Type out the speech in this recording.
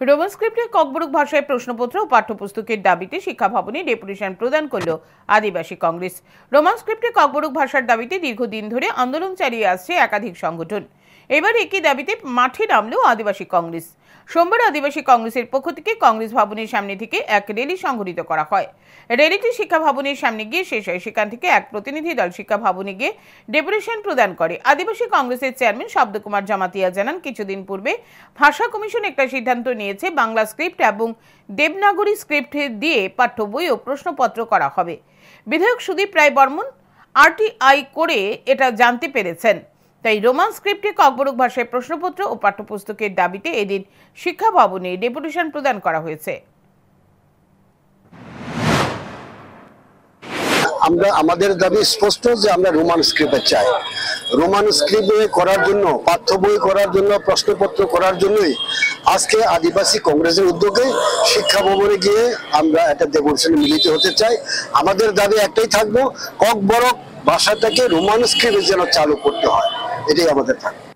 Roman স্ক্রিপ্টে Kokborok ভাষায় প্রশ্নপত্র ও পাঠ্যপুস্তকের দাবিতে শিক্ষা ভবনে ডেপুটেশন প্রদান করল আদিবাসী কংগ্রেস। রোমান স্ক্রিপ্টে ককবরক ভাষার দাবিতে দীর্ঘদিন ধরে আন্দোলন চালিয়ে আসছে একাধিক সংগঠন। এবার একই দাবিতে মাঠে নামল আদিবাসী কংগ্রেস। সোমবার আদিবাসী কংগ্রেসের পক্ষ থেকে কংগ্রেস ভবনের সামনে থেকে এক র্যালি সংঘটিত করা হয়। র্যালিটি শিক্ষা ভবনের সামনে গিয়ে শেষ হয়। সেখান থেকে এক প্রতিনিধি দল শিক্ষা ভবনে গিয়ে ডেপুটেশন প্রদান করে। আদিবাসী কংগ্রেসের চেয়ারম্যান শব্দকুমার জামাতিয়া জানান, কিছুদিন পূর্বে ভাষা কমিশন একটা সিদ্ধান্ত নিয়েছে, বাংলা স্ক্রিপ্ট এবং দেবনাগরী স্ক্রিপ্ট দিয়ে পাঠ্য বই ও প্রশ্নপত্র করা হবে। বিধায়ক সুদীপ রায় বর্মন আরটিআই করে এটা জানতে পেরেছেন। তাই রোমান স্ক্রিপ্টে ককবরক ভাষায় প্রশ্নপত্র ও পাঠ্যপুস্তকের দাবিতে এদিন শিক্ষা ভবনে ডেপুটেশন প্রদান করা হয়েছে। আমাদের দাবি স্পষ্ট যে আমরা রোমান স্ক্রিপ্ট চাই। রোমান স্ক্রিপ্ট করার জন্য, পাঠ্য বই করার জন্য, প্রশ্নপত্র করার জন্যই আজকে আদিবাসী কংগ্রেসের উদ্যোগে শিক্ষা ভবনে গিয়ে আমরা একটা ডেপুটেশনে মিলিত হতে চাই। আমাদের দাবি একটাই থাকবো, ককবরক ভাষাটাকে রোমান স্ক্রিপ্টে যেন চালু করতে হয়, এটাই আমাদের থাকবে।